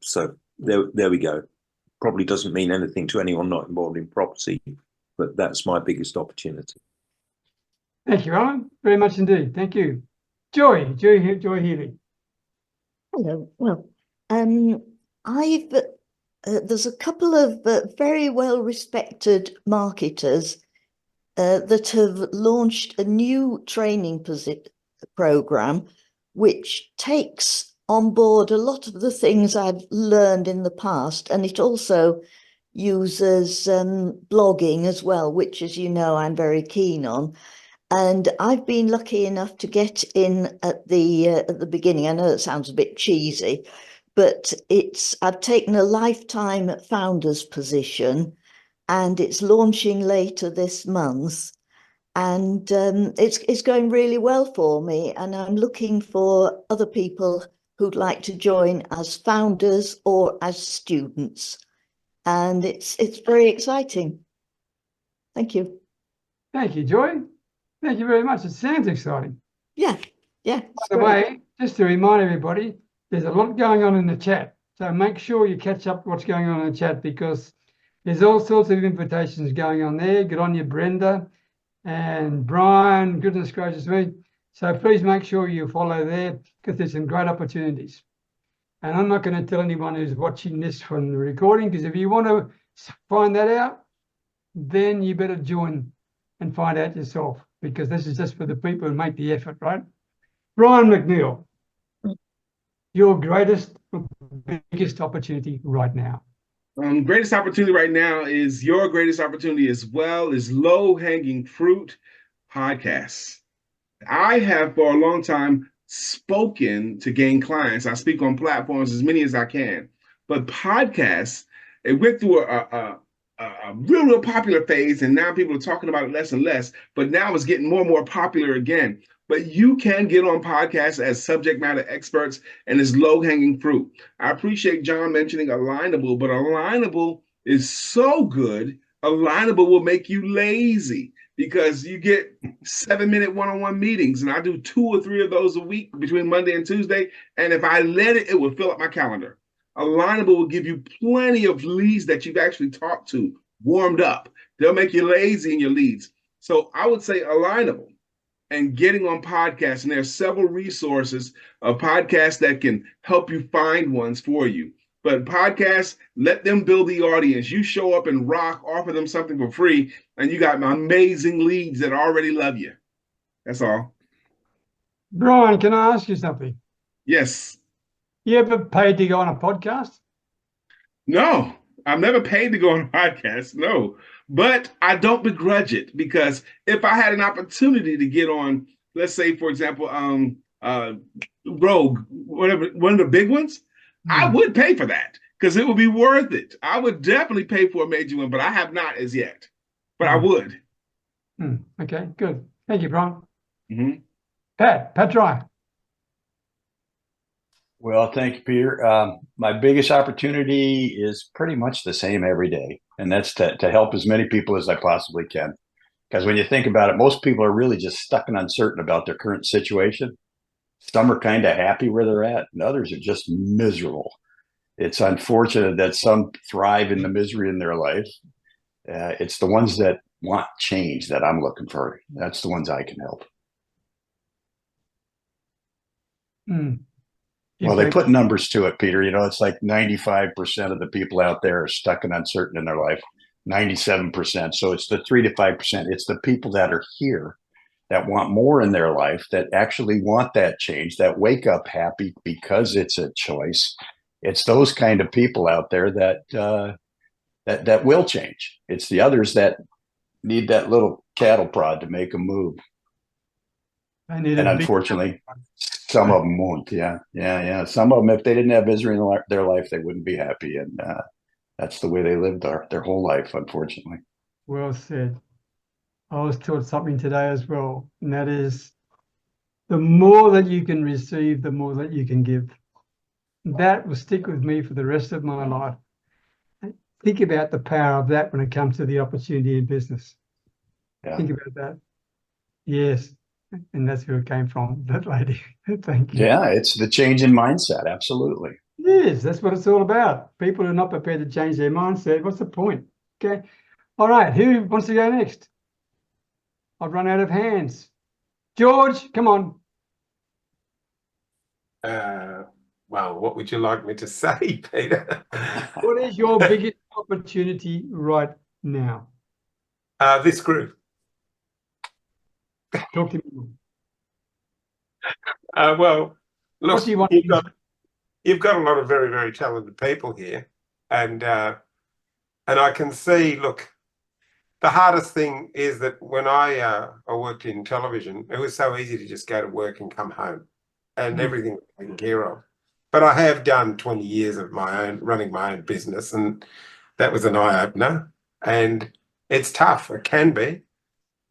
So there we go. Probably doesn't mean anything to anyone not involved in property, but that's my biggest opportunity. Thank you, Alan. Very much indeed. Thank you. Joy Healy. Hello. Well, there's a couple of very well-respected marketers that have launched a new training program, which takes on board a lot of the things I've learned in the past, and it also uses blogging as well, which, as you know, I'm very keen on. And I've been lucky enough to get in at the beginning. I know it sounds a bit cheesy, but I've taken a lifetime founder's position, and it's launching later this month. And it's going really well for me. And I'm looking for other people who'd like to join as founders or as students. And it's very exciting. Thank you. Thank you, Joy. Thank you very much. It sounds exciting. Yeah. By the way, just to remind everybody, there's a lot going on in the chat. So make sure you catch up what's going on in the chat, because there's all sorts of invitations going on there. Good on you, Brenda and Brian. Goodness gracious me. So please make sure you follow there, because there's some great opportunities. And I'm not going to tell anyone who's watching this from the recording, because if you want to find that out, then you better join and find out yourself, because this is just for the people who make the effort, right? Brian McNeil, your biggest opportunity right now. Greatest opportunity right now is your greatest opportunity as well, is low-hanging fruit podcasts. I have for a long time spoken to gain clients. I speak on platforms as many as I can, but podcasts, it went through a real popular phase, and now people are talking about it less and less, but now it's getting more and more popular again. But you can get on podcasts as subject matter experts, and it's low-hanging fruit. I appreciate John mentioning Alignable, but Alignable is so good, Alignable will make you lazy because you get 7-minute one-on-one meetings, and I do 2 or 3 of those a week between Monday and Tuesday, and if I let it, it will fill up my calendar. Alignable will give you plenty of leads that you've actually talked to, warmed up. They'll make you lazy in your leads. So I would say Alignable and getting on podcasts. And there are several resources of podcasts that can help you find ones for you. But podcasts, let them build the audience. You show up and rock, offer them something for free, and you got amazing leads that already love you. That's all. Brian, can I ask you something? Yes. You ever paid to go on a podcast? No, I've never paid to go on a podcast. No, but I don't begrudge it because if I had an opportunity to get on, let's say, for example, Rogue, whatever, one of the big ones, I would pay for that because it would be worth it. I would definitely pay for a major one, but I have not as yet. But I would. Okay, good. Thank you, Brian. Mm-hmm. Pat Dry. Well, thank you, Peter. My biggest opportunity is pretty much the same every day, and that's to help as many people as I possibly can. Because when you think about it, most people are really just stuck and uncertain about their current situation. Some are kind of happy where they're at, and others are just miserable. It's unfortunate that some thrive in the misery in their life. It's the ones that want change that I'm looking for. That's the ones I can help. Well, they put numbers to it, Peter. You know, it's like 95% of the people out there are stuck and uncertain in their life, 97%. So it's the 3 to 5%. It's the people that are here that want more in their life, that actually want that change, that wake up happy because it's a choice. It's those kind of people out there that that will change. It's the others that need that little cattle prod to make them move. And unfortunately, some of them won't. Yeah. Some of them, if they didn't have misery in their life, they wouldn't be happy. And that's the way they lived their whole life, unfortunately. Well said. I was taught something today as well, and that is the more that you can receive, the more that you can give. That will stick with me for the rest of my life. Think about the power of that when it comes to the opportunity in business. Yeah. Think about that. Yes. And that's where it came from, that lady. Thank you. Yeah, it's the change in mindset. Absolutely. Yes, that's what it's all about. People who are not prepared to change their mindset, what's the point? Okay. All right. Who wants to go next? I've run out of hands. George, come on. Well, what would you like me to say, Peter? What is your biggest opportunity right now? This group. Talk to me. Well, look, you've got a lot of very, very talented people here, and I can see. Look, the hardest thing is that when I worked in television, it was so easy to just go to work and come home, and everything was taken care of. But I have done 20 years of my own, running my own business, and that was an eye opener. And it's tough. It can be.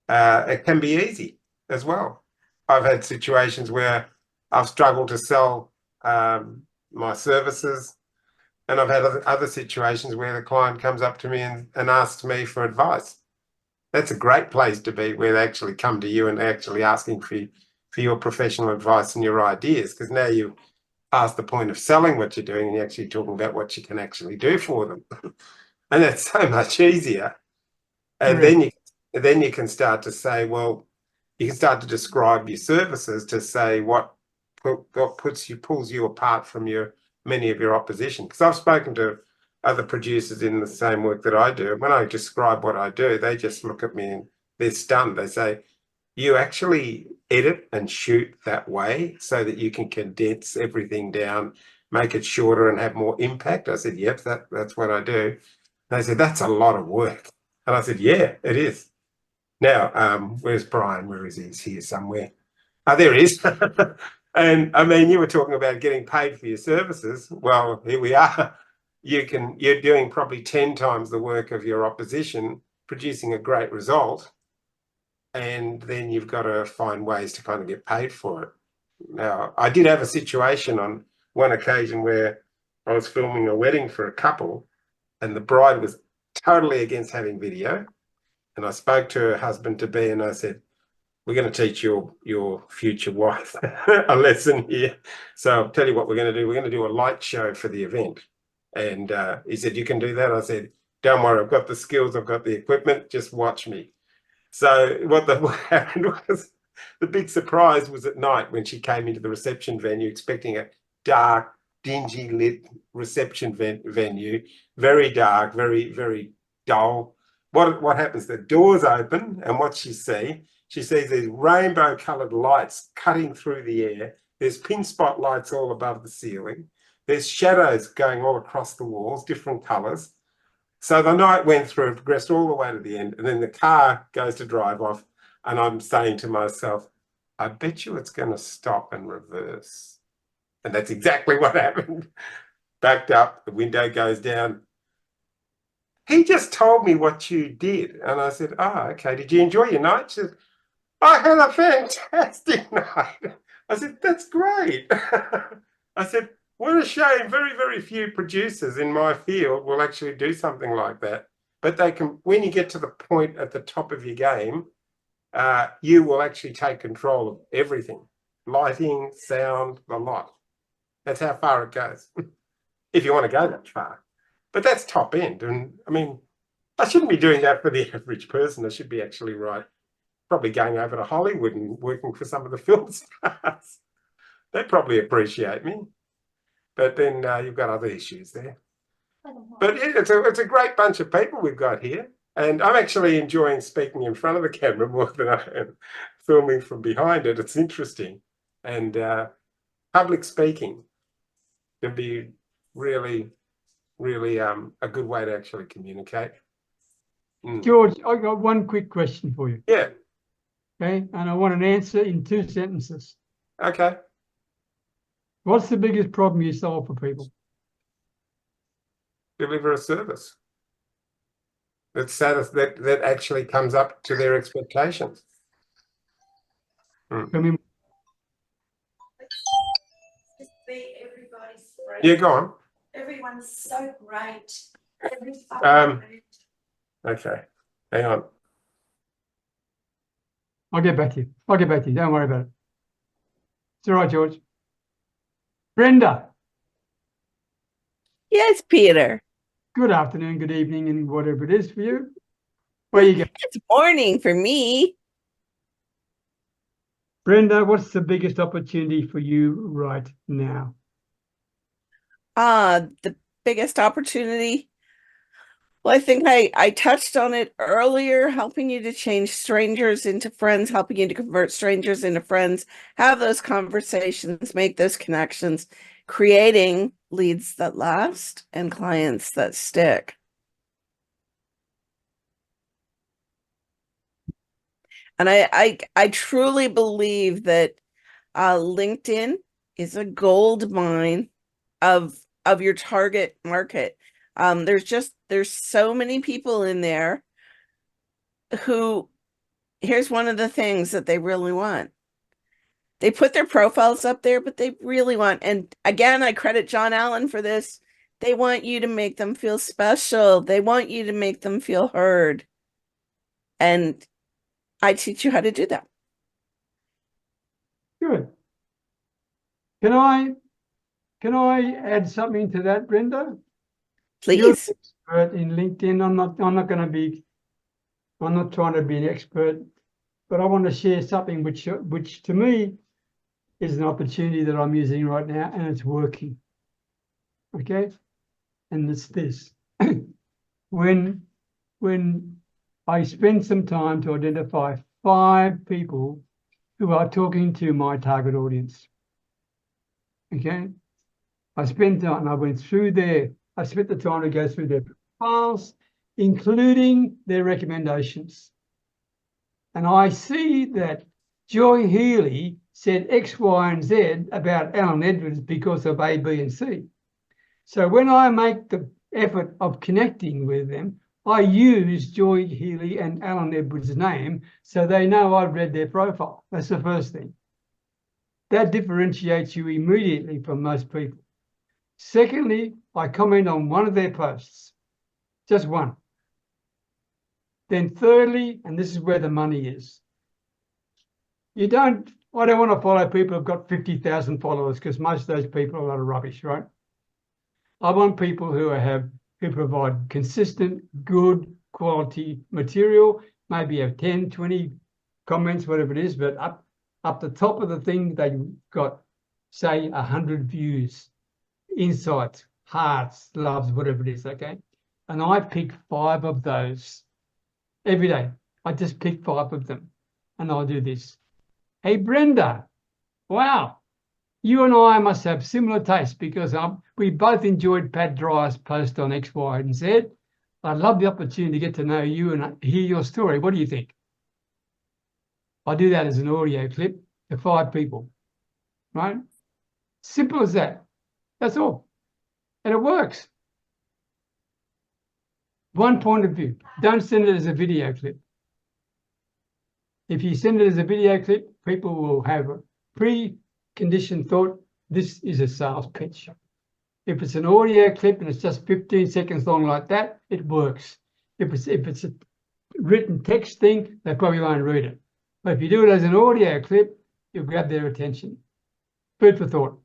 It can be easy as well. I've had situations where I've struggled to sell my services, and I've had other situations where the client comes up to me and asks me for advice. That's a great place to be, where they actually come to you and they're actually asking for your professional advice and your ideas, because now you've past the point of selling what you're doing and you're actually talking about what you can actually do for them. And that's so much easier. And then you can start to say, well, you can start to describe your services to say what pulls you apart from many of your opposition. Because I've spoken to other producers in the same work that I do. When I describe what I do, they just look at me and they're stunned. They say, you actually edit and shoot that way so that you can condense everything down, make it shorter and have more impact? I said, yep, that's what I do. And they said, that's a lot of work. And I said, yeah, it is. Now, where's Brian? Where is he? He's here somewhere. Oh, there he is. And I mean, you were talking about getting paid for your services. Well, here we are. you're doing probably 10 times the work of your opposition, producing a great result, and then you've got to find ways to kind of get paid for it. Now, I did have a situation on one occasion where I was filming a wedding for a couple, and the bride was totally against having video. And I spoke to her husband to be, and I said, we're going to teach your future wife a lesson here. So I'll tell you what we're going to do. We're going to do a light show for the event. And he said, you can do that? I said, don't worry, I've got the skills, I've got the equipment, just watch me. So what happened was, the big surprise was at night when she came into the reception venue expecting a dark, dingy lit reception venue, very dark, very, very dull. What happens? The doors open, and what she sees these rainbow coloured lights cutting through the air. There's pin spotlights all above the ceiling. There's shadows going all across the walls, different colours. So the night went through, progressed all the way to the end, and then the car goes to drive off, and I'm saying to myself, I bet you it's going to stop and reverse. And that's exactly what happened. Backed up, the window goes down. He just told me what you did. And I said, oh, okay, did you enjoy your night? She said, I had a fantastic night. I said, that's great. I said, what a shame. Very, very few producers in my field will actually do something like that. But they can, when you get to the point at the top of your game, you will actually take control of everything. Lighting, sound, the lot. That's how far it goes, if you want to go that far. But that's top end. And I mean, I shouldn't be doing that for the average person. I should be actually probably going over to Hollywood and working for some of the film stars. They probably appreciate me. But then you've got other issues there. But it's a great bunch of people we've got here. And I'm actually enjoying speaking in front of the camera more than I am filming from behind it. It's interesting. And public speaking can be really, really a good way to actually communicate. George, I got one quick question for you. Yeah. Okay, and I want an answer in 2 sentences. Okay. What's the biggest problem you solve for people? Deliver a service that actually comes up to their expectations. I mean, Just be everybody's friend. Yeah, go on. Everyone's so great. Okay, hang on. I'll get back to you. Don't worry about it. It's all right, George. Brenda. Yes, Peter. Good afternoon, good evening, and whatever it is for you. Where you go? It's morning for me. Brenda, what's the biggest opportunity for you right now? The biggest opportunity. Well, I think I touched on it earlier, helping you to change strangers into friends, helping you to convert strangers into friends, have those conversations, make those connections, creating leads that last and clients that stick. And I truly believe that LinkedIn is a gold mine of your target market. There's so many people in there who, here's one of the things that they really want. They put their profiles up there, but they really want, and again, I credit John Allen for this. They want you to make them feel special. They want you to make them feel heard. And I teach you how to do that. Good. Can I add something to that, Brenda? Please. You're an expert in LinkedIn. I'm not trying to be an expert, but I want to share something which to me is an opportunity that I'm using right now, and it's working. Okay? And it's this. When I spend some time to identify 5 people who are talking to my target audience. Okay? I spent the time to go through their profiles, including their recommendations. And I see that Joy Healy said X, Y, and Z about Alan Edwards because of A, B, and C. So when I make the effort of connecting with them, I use Joy Healy and Alan Edwards' name so they know I've read their profile. That's the first thing. That differentiates you immediately from most people. Secondly, I comment on one of their posts, just one. Then thirdly, and this is where the money is, I don't want to follow people who've got 50,000 followers because most of those people are a lot of rubbish, right? I want people who provide consistent, good quality material, maybe have 10, 20 comments, whatever it is, but up the top of the thing, they've got, say, 100 views, insights, hearts, loves, whatever it is, okay? And I pick 5 of those every day. I just pick 5 of them and I'll do this. Hey, Brenda, wow, you and I must have similar tastes because we both enjoyed Pat Dryer's post on X, Y, and Z. I'd love the opportunity to get to know you and hear your story. What do you think? I do that as an audio clip to 5 people, right? Simple as that. That's all. And it works. One point of view. Don't send it as a video clip. If you send it as a video clip, people will have a preconditioned thought, this is a sales pitch. If it's an audio clip and it's just 15 seconds long like that, it works. If it's a written text thing, they probably won't read it. But if you do it as an audio clip, you'll grab their attention. Food for thought.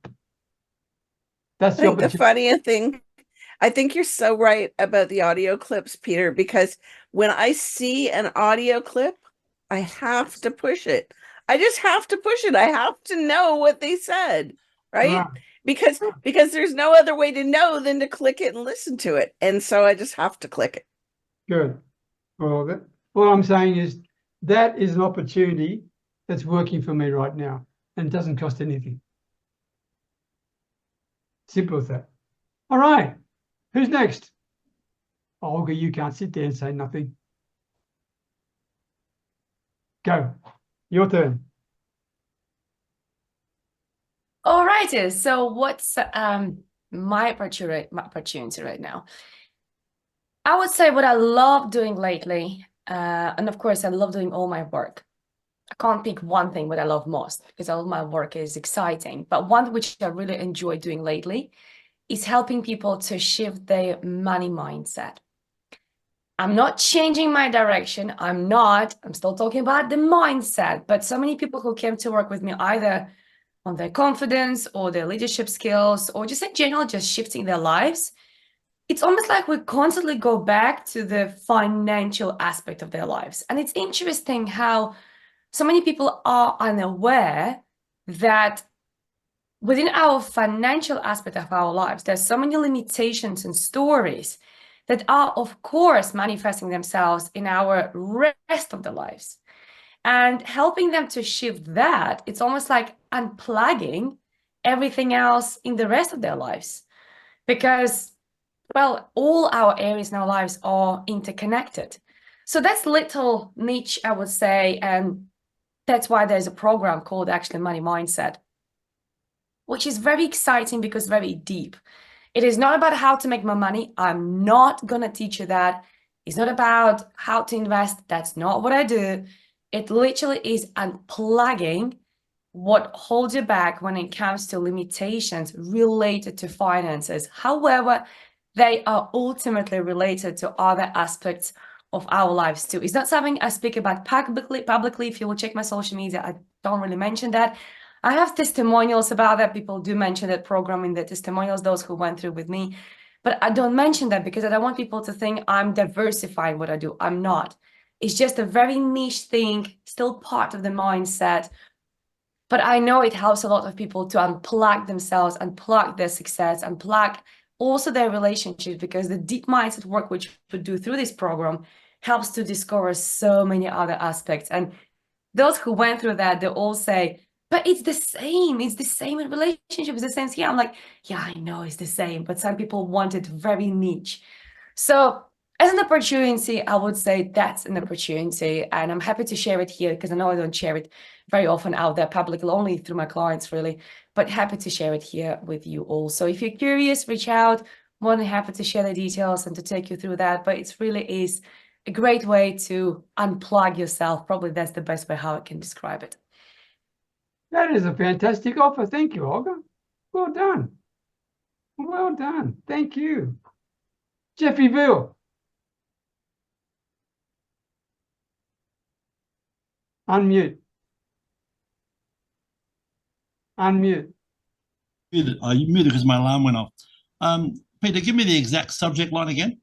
That's I think the funny thing, I think you're so right about the audio clips, Peter, because when I see an audio clip, I have to push it. I just have to push it. I have to know what they said, right? Because there's no other way to know than to click it and listen to it. And so I just have to click it. Good. Well, what I'm saying is that is an opportunity that's working for me right now and it doesn't cost anything. Simple as that. All right. Who's next? Olga, you can't sit there and say nothing. Go. Your turn. All righty. So what's my opportunity right now? I would say what I love doing lately, and of course I love doing all my work. I can't pick one thing what I love most because all my work is exciting. But one which I really enjoy doing lately is helping people to shift their money mindset. I'm not changing my direction. I'm still talking about the mindset, but so many people who came to work with me either on their confidence or their leadership skills, or just in general, just shifting their lives. It's almost like we constantly go back to the financial aspect of their lives. And it's interesting how so many people are unaware that within our financial aspect of our lives, there's so many limitations and stories that are, of course, manifesting themselves in our rest of the lives. And helping them to shift that, it's almost like unplugging everything else in the rest of their lives. Because, well, all our areas in our lives are interconnected. So that's little niche, I would say, and that's why there's a program called actually Money Mindset, which is very exciting because very deep. It is not about how to make more money. I'm not going to teach you that. It's not about how to invest. That's not what I do. It literally is unplugging what holds you back when it comes to limitations related to finances. However, they are ultimately related to other aspects of our lives too. It's not something I speak about publicly. If you will check my social media, I don't really mention that. I have testimonials about that. People do mention that program in the testimonials, those who went through with me. But I don't mention that because I don't want people to think I'm diversifying what I do. I'm not. It's just a very niche thing, still part of the mindset. But I know it helps a lot of people to unplug themselves, unplug their success, unplug also their relationships, because the deep mindset work which we do through this program helps to discover so many other aspects. And those who went through that, they all say, but it's the same. It's the same in relationships. It's the same here. I'm like, yeah, I know it's the same. But some people want it very niche. So as an opportunity, I would say that's an opportunity, and I'm happy to share it here because I know I don't share it very often out there publicly, only through my clients really, but happy to share it here with you all. So if you're curious, reach out, more than happy to share the details and to take you through that, but it really is a great way to unplug yourself. Probably that's the best way how I can describe it. That is a fantastic offer. Thank you, Olga. Well done. Well done. Thank you. Jeffrey Veal. Unmute. Unmute. Muted. I muted because my alarm went off. Peter, give me the exact subject line again.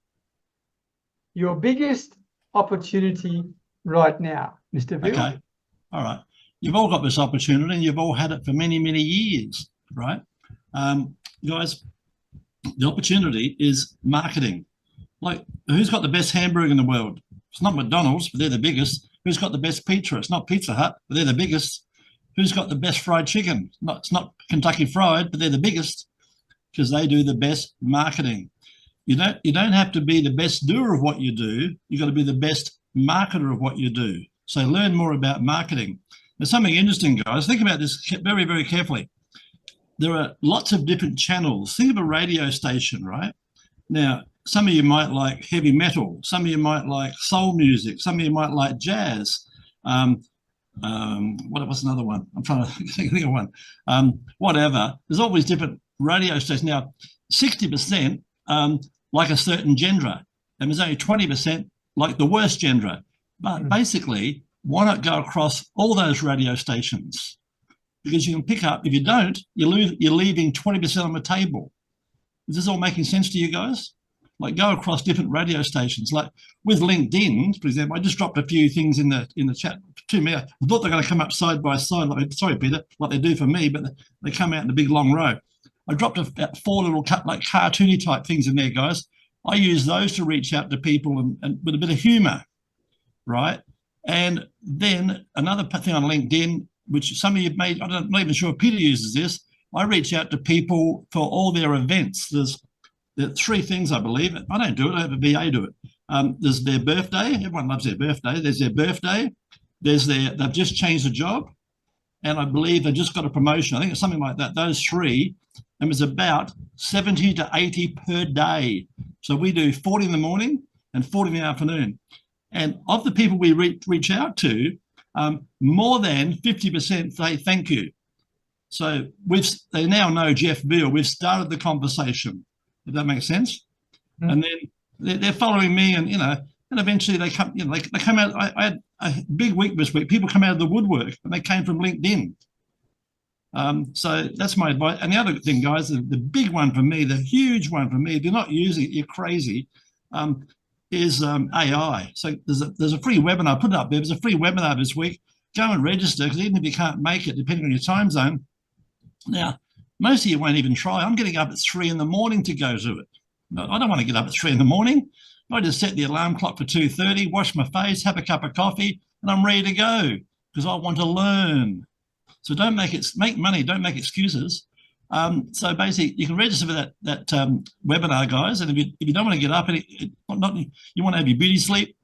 Your biggest opportunity right now, Mr. Veal. Okay. All right. You've all got this opportunity and you've all had it for many, many years, right? Guys, the opportunity is marketing. Like, who's got the best hamburger in the world? It's not McDonald's, but they're the biggest. Who's got the best pizza? It's not Pizza Hut, but they're the biggest. Who's got the best fried chicken? It's not Kentucky Fried, but they're the biggest because they do the best marketing. You don't have to be the best doer of what you do. You've got to be the best marketer of what you do. So learn more about marketing. There's something interesting, guys. Think about this very, very carefully. There are lots of different channels. Think of a radio station, right? Now, some of you might like heavy metal. Some of you might like soul music. Some of you might like jazz. What's another one? I'm trying to think of one. Whatever. There's always different radio stations. Now, 60% like a certain genre, and there's only 20% like the worst genre. But basically, why not go across all those radio stations? Because you can pick up, if you don't, you're leaving 20% on the table. Is this all making sense to you guys? Like, go across different radio stations. Like with LinkedIn, for example, I just dropped a few things in the chat to me. I thought they're going to come up side by side, sorry, Peter, like they do for me, but they come out in a big long row. I dropped about 4 little like cartoony type things in there, guys. I use those to reach out to people and with a bit of humor, right? And then another thing on LinkedIn, which some of you may, I'm not even sure if Peter uses this, I reach out to people for all their events. There are 3 things, I believe. I don't do it, I have a VA do it. There's their birthday. Everyone loves their birthday. There's their birthday. They've just changed a job. And I believe they just got a promotion. I think it's something like that, those 3. And it's about 70 to 80 per day. So we do 40 in the morning and 40 in the afternoon. And of the people we reach out to, more than 50% say thank you. So they now know Jeff Veal. We've started the conversation. If that makes sense. Mm-hmm. And then they're following me, and and eventually they come. They come out. I had a big week this week. People come out of the woodwork, and they came from LinkedIn. So that's my advice. And the other thing, guys, the big one for me, the huge one for me, if you're not using it, you're crazy. Is AI. So there's a free webinar. I put it up there. There's a free webinar this week. Go and register, because even if you can't make it, depending on your time zone. Now, most of you won't even try. I'm getting up at 3 in the morning to go to it. No, I don't want to get up at 3 in the morning. I just set the alarm clock for 2:30, wash my face, have a cup of coffee, and I'm ready to go because I want to learn. So don't make money. Don't make excuses. So basically, you can register for that webinar, guys. And if you don't want to get up and you want to have your beauty sleep,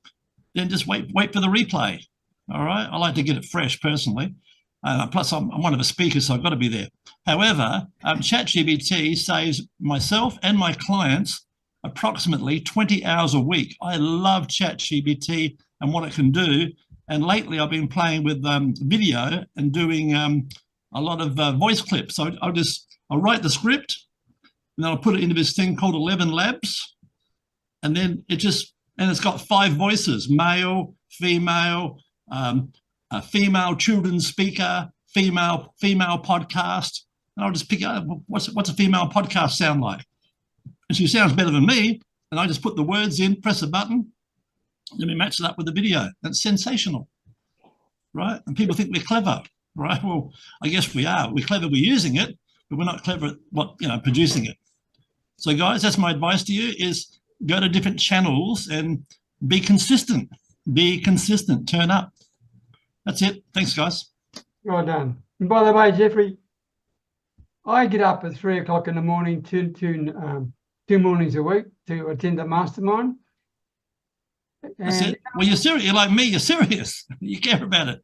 then just wait for the replay. All right. I like to get it fresh personally. Plus, I'm one of the speakers, so I've got to be there. However, ChatGPT saves myself and my clients approximately 20 hours a week. I love ChatGPT and what it can do. And lately, I've been playing with video and doing a lot of voice clips. So I'll write the script, and then I'll put it into this thing called 11 Labs, and then it's got 5 voices: male, female, a female children's speaker, female podcast, and I'll just pick out what's a female podcast sound like. And she sounds better than me, and I just put the words in, press a button, and we match it up with the video. That's sensational, right? And people think we're clever, right? Well, I guess we are. We're clever. We're using it, but we're not clever at producing it. So, guys, that's my advice to you: is go to different channels and be consistent. Be consistent. Turn up. That's it. Thanks, guys. Well done. And by the way, Jeffrey, I get up at 3 o'clock in the morning, two mornings a week to attend the Mastermind. That's And it. Well, you're serious. You're like me. You're serious. You care about it.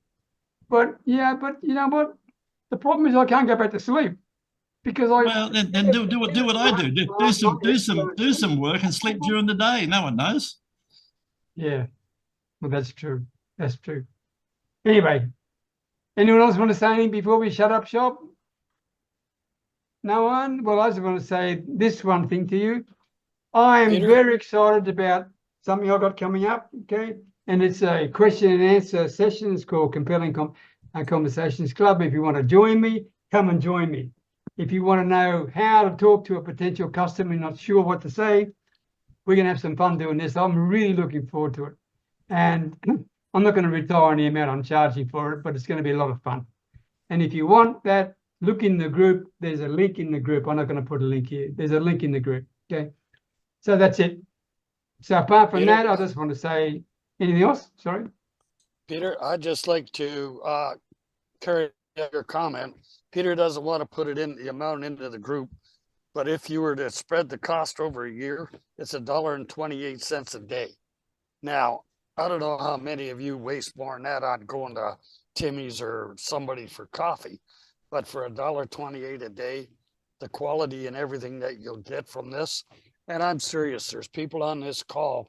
but you know what? The problem is I can't go back to sleep because I Well, then do what I do. Do some work and sleep during the day. No one knows. Yeah, well, that's true. That's true. Anyway, anyone else want to say anything before we shut up shop? No one? Well, I just want to say this one thing to you. I am Peter? very excited about something I've got coming up, okay? And it's a question and answer session. It's called Compelling Conversations Club. If you want to join me, come and join me. If you want to know how to talk to a potential customer and not sure what to say, we're going to have some fun doing this. I'm really looking forward to it. And I'm not going to retire on the amount I'm charging for it, but it's going to be a lot of fun. And if you want that, look in the group. There's a link in the group. I'm not going to put a link here. There's a link in the group, okay? So that's it. So apart from Peter? that, I just want to say anything else? Sorry. Peter, I'd just like to carry out your comment. Peter doesn't want to put it in the amount into the group, but if you were to spread the cost over a year, it's $1.28 a day. Now, I don't know how many of you waste more than that on going to Timmy's or somebody for coffee, but for $1.28 a day, the quality and everything that you'll get from this, and I'm serious, there's people on this call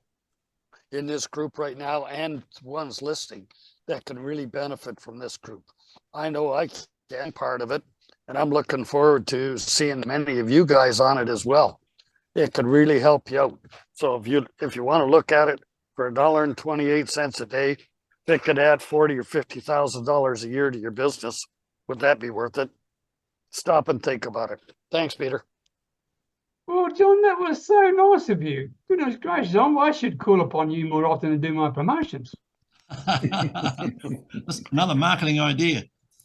in this group right now and ones listening that can really benefit from this group. I know I can part of it, and I'm looking forward to seeing many of you guys on it as well. It could really help you out. So if you want to look at it for $1.28 a day, if it could add $40,000 or $50,000 a year to your business, would that be worth it? Stop and think about it. Thanks, Peter. Well, John, that was so nice of you. Goodness gracious, I should call upon you more often and do my promotions. That's another marketing idea.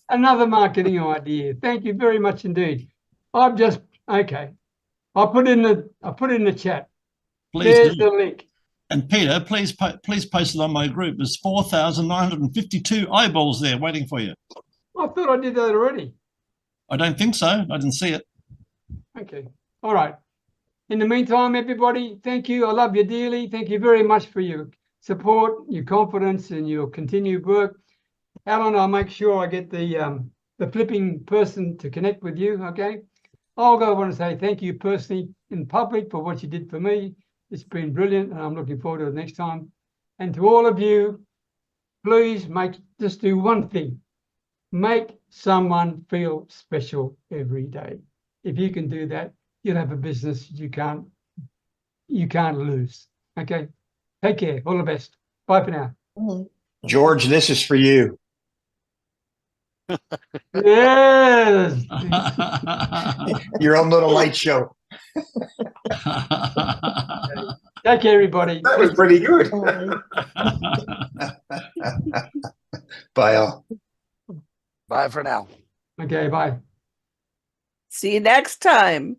Another marketing idea. Thank you very much indeed. I've just okay. I put in the chat. Please There's do. the link. And Peter, please post it on my group. There's 4,952 eyeballs there waiting for you. I thought I did that already. I don't think so. I didn't see it. Okay. All right. In the meantime, everybody, thank you. I love you dearly. Thank you very much for your support, your confidence, and your continued work. Alan, I'll make sure I get the flipping person to connect with you, okay? Olga, I want to say thank you personally in public for what you did for me. It's been brilliant, and I'm looking forward to it next time. And to all of you, please just do one thing. Make someone feel special every day. If you can do that, you'll have a business you can't lose. Okay. Take care. All the best. Bye for now. George, this is for you. Yes. Your own little light show. Take care, everybody. That was pretty good. Bye all. Bye for now. Okay, bye. See you next time.